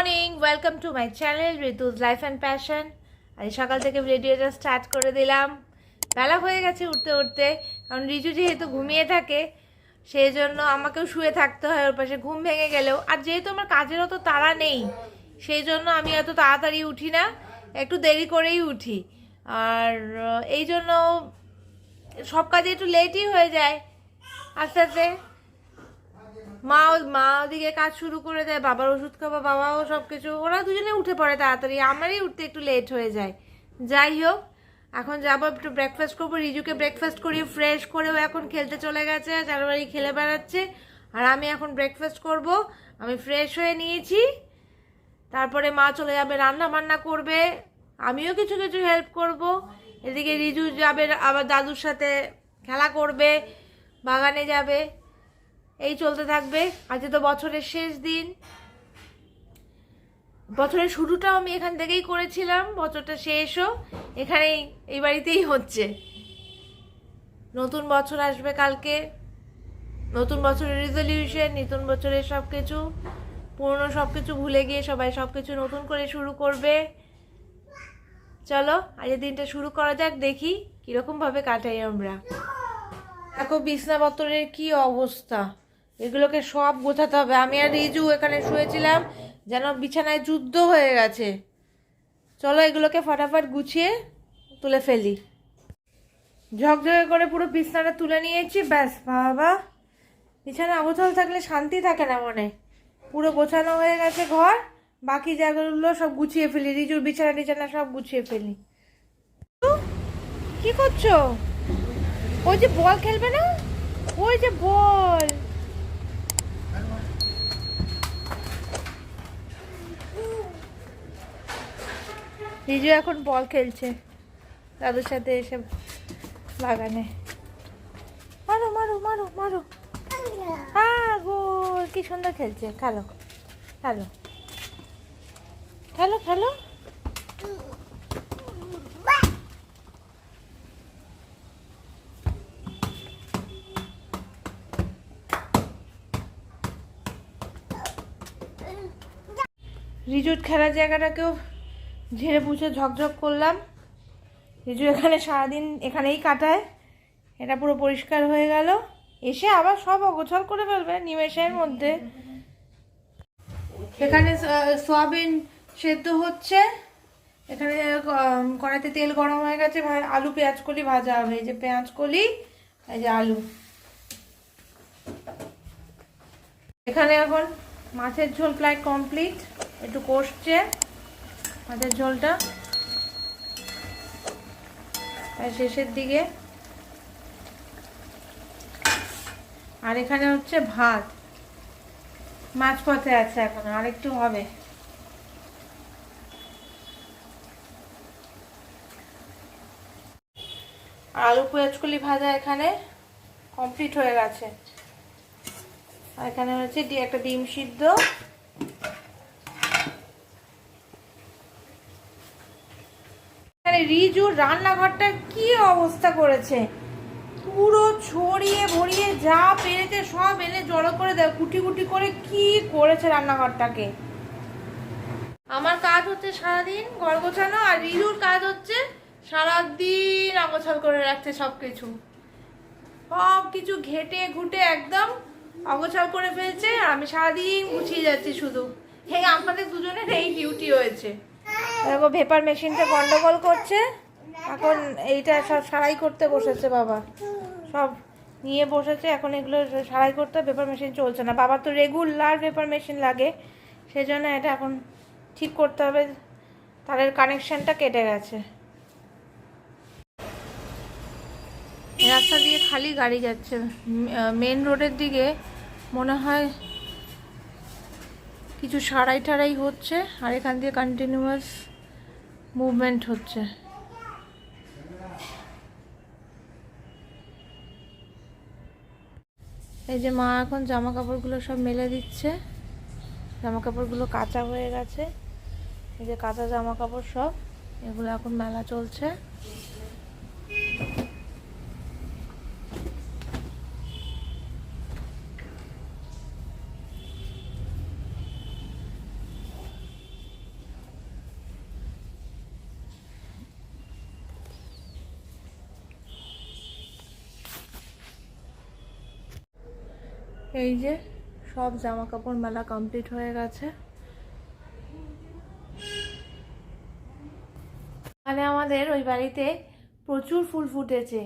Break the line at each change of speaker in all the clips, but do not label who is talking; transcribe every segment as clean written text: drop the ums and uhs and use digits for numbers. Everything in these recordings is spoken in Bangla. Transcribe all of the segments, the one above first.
Morning, welcome to my channel ঋতুজ লাইফ অ্যান্ড প্যাশন। আজ সকাল থেকে ভিডিওটা স্টার্ট করে দিলাম। বেলা হয়ে গেছে উঠতে উঠতে, কারণ রিজু যেহেতু ঘুমিয়ে থাকে সেই জন্য আমাকেও শুয়ে থাকতে হয় ওর পাশে, ঘুম ভেঙে গেলেও। আর যেহেতু আমার কাজের অত তাড়া নেই সেই জন্য আমি এত তাড়াতাড়ি উঠি না, একটু দেরি করেই উঠি। আর এই জন্য সব কাজে একটু লেটই হয়ে যায়। আস্তে আস্তে মা ওদিকে কাজ শুরু করে দেয়, বাবার ওষুধ খাওয়া, বাবাও সব কিছু, ওরা দুজনে উঠে পড়ে তাড়াতাড়ি, আমারই উঠতে একটু লেট হয়ে যায়। যাই হোক, এখন যাবো একটু ব্রেকফাস্ট করবো। রিজুকে ব্রেকফাস্ট করি ফ্রেশ করেও এখন খেলতে চলে গেছে, চারবাড়ি খেলে বেড়াচ্ছে। আর আমি এখন ব্রেকফাস্ট করব। আমি ফ্রেশ হয়ে নিয়েছি, তারপরে মা চলে যাবে রান্না বান্না করবে, আমিও কিছু কিছু হেল্প করব। এদিকে রিজু যাবে আবার দাদুর সাথে খেলা করবে, বাগানে যাবে, এই চলতে থাকবে। আজকে তো বছরের শেষ দিন, বছরের শুরুটাও আমি এখান থেকেই করেছিলাম, বছরটা শেষও এখানেই এই বাড়িতেই হচ্ছে। নতুন বছর আসবে কালকে, নতুন বছরের রেজলিউশন, নতুন বছরের সব কিছু, পুরনো সব কিছু ভুলে গিয়ে সবাই সব কিছু নতুন করে শুরু করবে। চলো আজকের দিনটা শুরু করা যাক, দেখি কীরকমভাবে কাটাই আমরা। দেখো বিছনাপত্রের কি অবস্থা, এগুলোকে সব গোছাতে হবে। আমি আর রিজু এখানে শুয়েছিলাম, যেন বিছানায় যুদ্ধ হয়ে গেছে। চলো এগুলোকে ফটাফট গুছিয়ে তুলে ফেলি। ঝকঝকে করে পুরো বিছনাটা তুলে নিয়েছি, ব্যাস। বাবা, বিছানা অগোছাল থাকলে শান্তি থাকে না মনে। পুরো গোছানো হয়ে গেছে ঘর, বাকি জায়গাগুলো সব গুছিয়ে ফেলি, রিজুর বিছানা টিছানা সব গুছিয়ে ফেলি। কি করছো? ওই যে বল খেলবে না, ওই যে বল। রিজু এখন বল খেলছে দাদুর সাথে এসে বাগানে। মারো মারো মারো মারো, হ্যাঁ গোল, কি সুন্দর খেলছে। খেলো খেলো খেলো খেলো। রিজুর খেলার জায়গাটাকেও ঝেড়ে পুছে ঝকঝক করলাম। রিজু এখানে সারাদিন এখানেই কাটায়, এটা পুরো পরিষ্কার হয়ে গেল। এসে আবার সব অগোছাল করে ফেলবে নিমেষের মধ্যে। এখানে সয়াবিন সেদ্ধ হচ্ছে, এখানে কড়াইতে তেল গরম হয়ে গেছে, আলু পেঁয়াজ কলি ভাজা হবে। এই যে পেঁয়াজ কলি, এই যে আলু। এখানে এখন মাছের ঝোল প্রায় কমপ্লিট, একটু কষছে মাছের ঝোলটা, শেষের দিকে। আর এখানে হচ্ছে ভাত, মাছ পথে আছে, এখন আর একটু হবে। আর আলু পেঁয়াজকলি ভাজা এখানে কমপ্লিট হয়ে গেছে। আর এখানে হচ্ছে একটা ডিম সিদ্ধ। রিজু রান্নাঘরটা কি অবস্থা করেছে, পুরো ছড়িয়ে ভরিয়ে যা পেরেছে সব এনে জড়ো করে দেয়, কুটি কুটি করে কি করেছে রান্নাঘরটাকে। আমার কাজ হচ্ছে সারাদিন ঘর গোছানো, আর রিজুর কাজ হচ্ছে সারাদিন অগোছাল করে রাখছে সবকিছু, সব কিছু ঘেটে ঘুটে একদম অগোছাল করে ফেলছে। আর আমি সারাদিন গুছিয়ে যাচ্ছি শুধু। হ্যাঁ, আমাদের দুজনের এই ডিউটি হয়েছে। দেখো ভেপার মেশিনটা গন্ডগোল করছে, এখন এইটা সব সারাই করতে বসেছে বাবা, সব নিয়ে বসেছে এখন এগুলো সারাই করতে। পেপার মেশিন চলছে না, বাবার তো রেগুলার পেপার মেশিন লাগে, সেজন্য এটা এখন ঠিক করতে হবে। তারের কানেকশনটা কেটে গেছে। রাস্তা দিয়ে খালি গাড়ি যাচ্ছে, মেন রোডের দিকে মনে হয় কিছু সারাই টারাই হচ্ছে, আর এখান দিয়ে কন্টিনিউয়াস মুভমেন্ট হচ্ছে। এই যে মা এখন জামা কাপড়গুলো সব মেলে দিচ্ছে, জামা কাপড়গুলো কাঁচা হয়ে গেছে। এই যে কাঁচা জামা কাপড় সব, এগুলো এখন মেলা চলছে। এই যে সব জামা কাপড় মেলা কমপ্লিট হয়ে গেছে। মানে আমাদের ওই বাড়িতে প্রচুর ফুল ফুটেছে।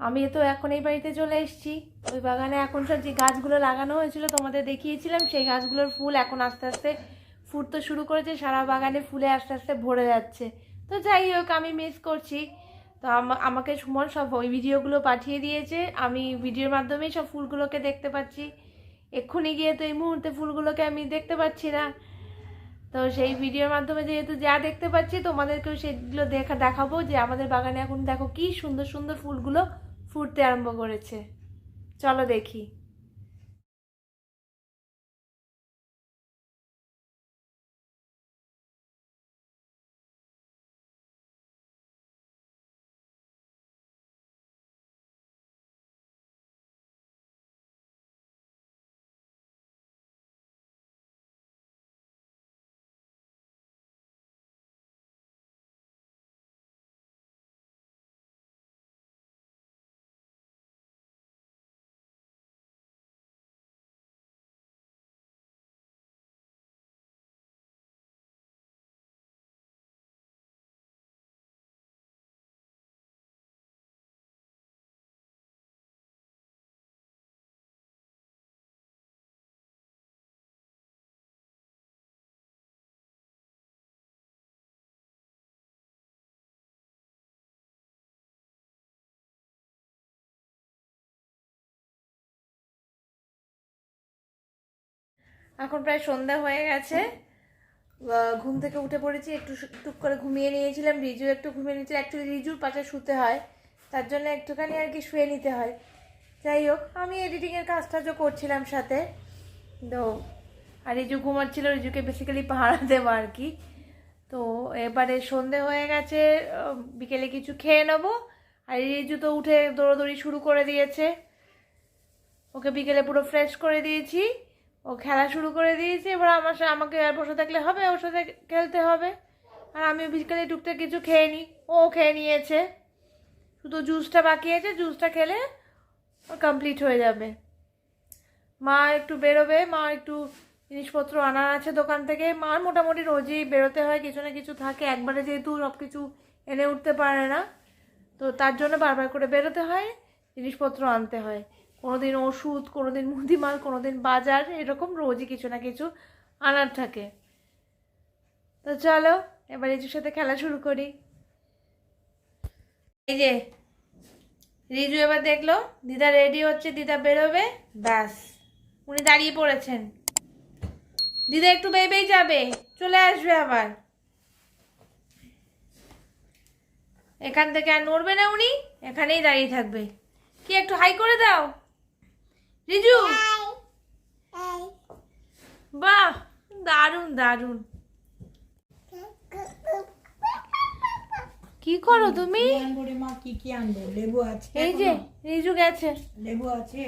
আমি তো এখন এই বাড়িতে চলে এসেছি। ওই বাগানে এখন সব যে গাছগুলো লাগানো হয়েছিল তোমাদের দেখিয়েছিলাম, সেই গাছগুলোর ফুল এখন আস্তে আস্তে ফুটতে শুরু করেছে। সারা বাগানে ফুলে আস্তে আস্তে ভরে যাচ্ছে। তো যাই হোক, আমি মিস করছি। তো আমাকে সুমন সব ওই ভিডিওগুলো পাঠিয়ে দিয়েছে। আমি ভিডিওর মাধ্যমেই সব ফুলগুলোকে দেখতে পাচ্ছি। এক্ষুনি গিয়ে তো এই মুহূর্তে ফুলগুলোকে আমি দেখতে পাচ্ছি না। তো সেই ভিডিওর মাধ্যমে যেহেতু যা দেখতে পাচ্ছি, তোমাদেরকেও সেগুলো দেখাবো যে আমাদের বাগানে এখন দেখো কি সুন্দর সুন্দর ফুলগুলো ফুটতে আরম্ভ করেছে। চলো দেখি। এখন প্রায় সন্ধ্যা হয়ে গেছে। ঘুম থেকে উঠে পড়েছি, একটু টুক করে ঘুমিয়ে নিয়েছিলাম। রিজু একটু ঘুমিয়ে নিয়েছিল। অ্যাকচুয়ালি রিজুর পাশে শুতে হয়, তার জন্য একটুখানি আর কি শুয়ে নিতে হয়। যাই হোক, আমি এডিটিংয়ের কাজটা যে করছিলাম সাথে, তো আর রিজু ঘুমাচ্ছিল। রিজুকে বেসিক্যালি পাহারা দেবো আর কি। তো এবারে সন্ধে হয়ে গেছে, বিকেলে কিছু খেয়ে নেবো। আর রিজু তো উঠে দৌড়াদৌড়ি শুরু করে দিয়েছে। ওকে বিকেলে পুরো ফ্রেশ করে দিয়েছি, ও খেলা শুরু করে দিয়েছে। এবার আমাকে আর বসে থাকলে হবে, ওর সাথে খেলতে হবে। আর আমি বিকেলে টুকটাক কিছু খেয়ে নিই, ও খেয়ে নিয়েছে। শুধু জুসটা বাকি আছে, জুসটা খেলে ওর কমপ্লিট হয়ে যাবে। মা একটু বেরোবে, মা একটু জিনিসপত্র আনার আছে দোকান থেকে। মার মোটামুটি রোজই বেরোতে হয়, কিছু না কিছু থাকে। একবারে যেহেতু সব কিছু এনে উঠতে পারে না, তো তার জন্য বারবার করে বেরোতে হয়, জিনিসপত্র আনতে হয়। কোনোদিন ওষুধ, কোনোদিন মুদিমাল, কোনোদিন বাজার, এরকম রোজই কিছু না কিছু আনার থাকে। তো চলো এবার রিজুর সাথে খেলা শুরু করি। এই যে রিজু এবার দেখলো দিদা রেডি হচ্ছে, দিদা বেরোবে, ব্যাস উনি দাঁড়িয়ে পড়েছেন। দিদা একটু বেবেই যাবে, চলে আসবে আবার। এখান থেকে আর নড়বে না, উনি এখানেই দাঁড়িয়ে থাকবে। কি একটু হাই করে দাও রিজু। বাহ, দারুণ দারুণ। কি করো তুমি?
মা কি কি আনবো? লেবু আছে,
এই যে রিজু গেছে।
লেবু আছে।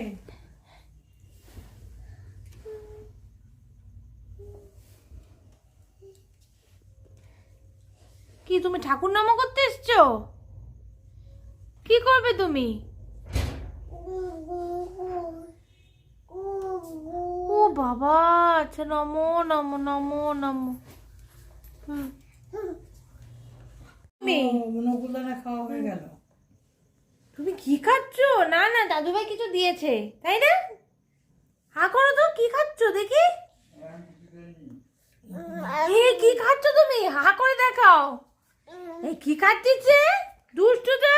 কি তুমি ঠাকুর নাম করতে এসছো? কি করবে তুমি? ও বাবা, আচ্ছা নমো নমো নমো নমো।
নকুলদানা খাওয়া হয়ে গেল।
তুমি কি খাচ্ছ? না না, দাদুভাই কিছু দিয়েছে, তাই না? হা করো তো, কি খাচ্ছ দেখি। কি খাচ্ছ তুমি? হা করে দেখাও। এই কি খাচ্ছিছে দুষ্টুটা?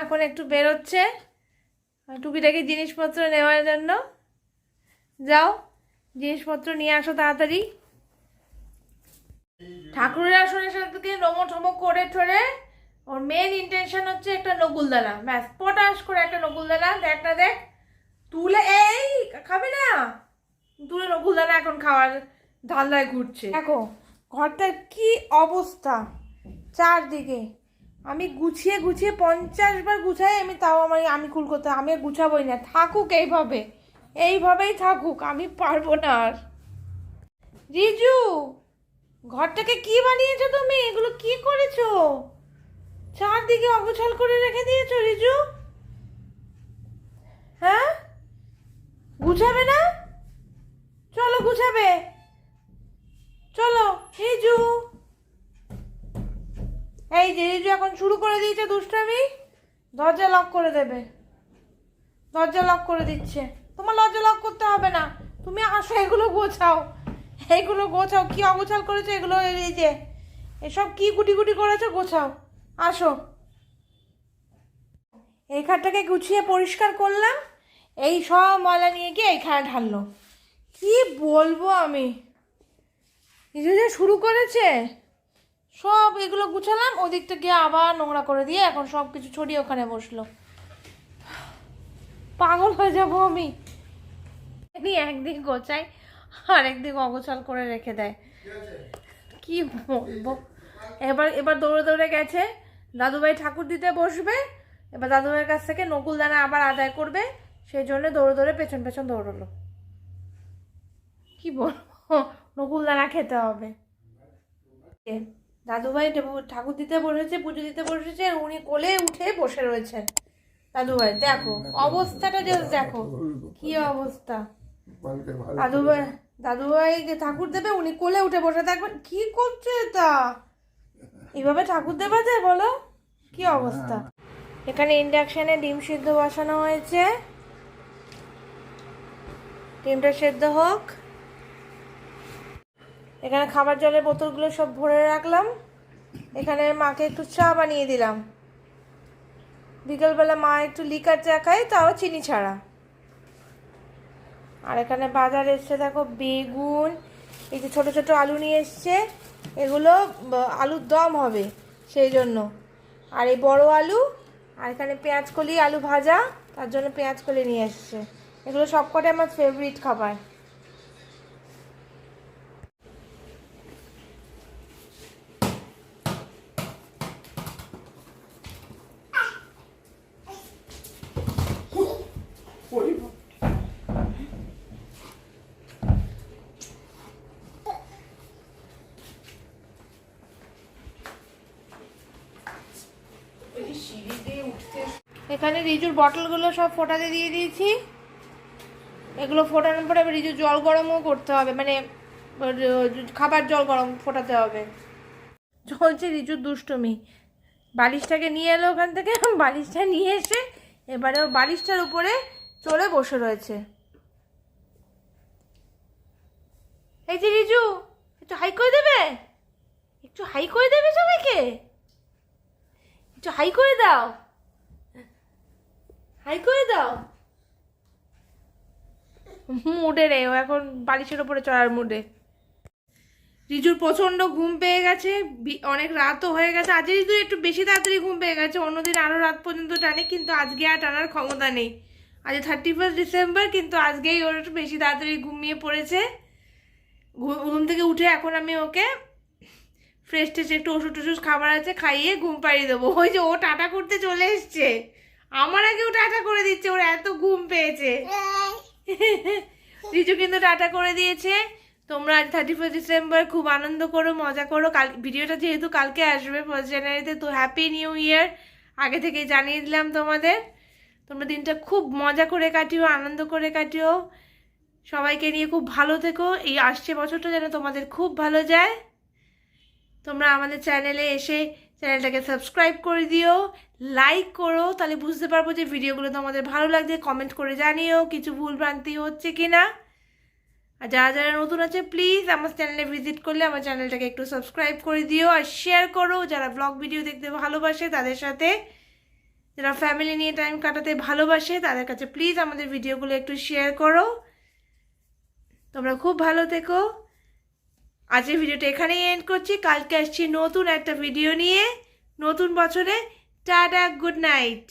এখন একটু বেরোচ্ছে টুকিটাকি জিনিসপত্র নেওয়ার জন্য। যাও জিনিসপত্র নিয়ে আসো তাড়াতাড়ি। ঠাকুরের আসনের সাথে নমো ঠমো করে ঠরে ওর মেন ইন্টেনশন হচ্ছে একটা নকুলদানা, ব্যাস পটাশ করে একটা নকুলদানা। দেখ না দেখ, তুলে এই খাবে না, তুলে নকুলদানা এখন খাওয়ার ধান্দায় ঘুরছে। দেখো ঘরটার কি অবস্থা চারদিকে। আমি গুছিয়ে গুছিয়ে 50 বার গুছাই আমি, তাও আমি কুল করতে, আমি গুছাবোই না। থাকুক এইভাবে, এইভাবেই থাকুক, আমি পারবো না আর। রিজু, ঘরটাকে কি বানিয়েছো তুমি? এগুলো কি করেছো? চারদিকে অগোছাল করে রেখে দিয়েছো রিজু। হ্যাঁ, গুছাবে না? চলো গুছাবে, চলো। রিজু, এই যে রিজু এখন শুরু করে দিয়েছে দুষ্টামি। দরজা লক করে দেবে, দরজা লক করে দিচ্ছে। তোমার দরজা লক করতে হবে না, তুমি আসো, এগুলো গোছাও, এইগুলো গোছাও। কি অগোছাল করেছো এগুলো, এই যে এসব কি গুটি গুটি করেছো, গোছাও, আসো। এই খাটটাকে গুছিয়ে পরিষ্কার করলাম, এই সব ময়লা নিয়ে গিয়ে এইখানে ঢাললো। কি বলবো আমি, কিছু যে শুরু করেছে। সব এগুলো গুছালাম, ওদিকটা গিয়ে আবার নোংরা করে দিয়ে এখন সব কিছু ছড়িয়ে ওখানে বসলো। পাগল হয়ে যাবো আমি। একদিক গোছাই আর একদিক অগোছাল করে রেখে দেয়। কি বলবো। এবার এবার দৌড়ে দৌড়ে গেছে, দাদুভাই ঠাকুর দিতে বসবে। এবার দাদুভাইয়ের কাছ থেকে নকুলদানা আবার আদায় করবে, সেই জন্য দৌড়ে দৌড়ে পেছন পেছন দৌড়লো। কি বলবো, নকুলদানা খেতে হবে। দাদুভাই ঠাকুর দিতে বসেছে, পুজো দিতে বসেছে, উনি কোলে উঠে বসে রয়েছেন। দাদুভাই দেখো অবস্থাটা, যে দেখো কি অবস্থা। দাদুভাই দাদুভাই যে ঠাকুর দেবে, উনি কোলে উঠে বসে থাকবেন। কি করছে এটা, এইভাবে ঠাকুর দেবা যায় বলো? কি অবস্থা। এখানে ইন্ডাকশনে ডিম সিদ্ধ বসানো হয়েছে, ডিমটা সেদ্ধ হোক। এখানে খাবার জলের বোতলগুলো সব ভরে রাখলাম। এখানে মাকে একটু চা বানিয়ে দিলাম। বিকেলবেলা মা একটু লিকার চা খায়, তাও চিনি ছাড়া। আর এখানে বাজার এসছে দেখো, বেগুন, এই যে ছোটো ছোটো আলু নিয়ে এসছে, এগুলো আলুর দম হবে সেই জন্য। আর এই বড় আলু, আর এখানে পেঁয়াজ কলি, আলু ভাজা, তার জন্য পেঁয়াজ কলি নিয়ে এসছে। এগুলো সবকটাই আমার ফেভারিট খাবার। এখানে রিজুর বটলগুলো সব ফোটাতে দিয়ে দিয়েছি। এগুলো ফোটানোর পরে রিজুর জল গরমও করতে হবে, মানে খাবার জল গরম ফোটাতে হবে। চলছে রিজুর দুষ্টুমি। বালিশটাকে নিয়ে এলো ওখান থেকে, বালিশটা নিয়ে এসে এবারে ও বালিশটার উপরে চড়ে বসে রয়েছে। এই যে রিজু, একটু হাই করে দেবে, একটু হাই করে দেবে সবাইকে, একটু হাই করে দাও, হাই করে দাও। মুডে রে, ও এখন বালিশের ওপরে চড়ার মুডে। রিজুর প্রচণ্ড ঘুম পেয়ে গেছে, অনেক রাতও হয়ে গেছে। আজ রিজু একটু বেশি তাড়াতাড়ি ঘুম পেয়ে গেছে, অন্যদিন আরও রাত পর্যন্ত টানে, কিন্তু আজকে আর টানার ক্ষমতা নেই। আজ 31 ডিসেম্বর, কিন্তু আজকেই ওর একটু বেশি তাড়াতাড়ি ঘুমিয়ে পড়েছে। ঘুম থেকে উঠে এখন আমি ওকে ফ্রেশ ট্রেশ একটু ওষুধ টষুধ খাবার আছে খাইয়ে ঘুম পাড়িয়ে দেবো। ওই যে ও টাটা করতে চলে এসছে, আমার আগেও টাটা করে দিচ্ছে, ওর এত ঘুম পেয়েছে। রিজু কিন্তু টাটা করে দিয়েছে। তোমরা আজ 31 ডিসেম্বর খুব আনন্দ করো, মজা করো। কাল ভিডিওটা যেহেতু কালকে আসবে 1 জানুয়ারিতে, তো হ্যাপি নিউ ইয়ার আগে থেকেই জানিয়ে দিলাম তোমাদের। তোমরা দিনটা খুব মজা করে কাটিও, আনন্দ করে কাটিও, সবাইকে নিয়ে খুব ভালো থেকো। এই আসছে বছরটা যেন তোমাদের খুব ভালো যায়। তোমরা আমাদের চ্যানেলে এসে চ্যানেলটাকে সাবস্ক্রাইব করে দিও, লাইক করো, তাহলে বুঝতে পারবো যে ভিডিওগুলো তোমাদের ভালো লাগছে। কমেন্ট করে জানিও কিছু ভুলভ্রান্তি হচ্ছে কি না। আর যারা যারা নতুন আছে প্লিজ আমার চ্যানেলে ভিজিট করলে আমার চ্যানেলটাকে একটু সাবস্ক্রাইব করে দিও আর শেয়ার করো। যারা ব্লগ ভিডিও দেখতে ভালোবাসে তাদের সাথে, যারা ফ্যামিলি নিয়ে টাইম কাটাতে ভালোবাসে তাদের কাছে প্লিজ আমাদের ভিডিওগুলো একটু শেয়ার করো। তোমরা খুব ভালো থেকো। আজকের ভিডিওটা এখানেই এন্ড করছি। কালকে আসছি নতুন একটা ভিডিও নিয়ে, নতুন বছরে। Tata, good night.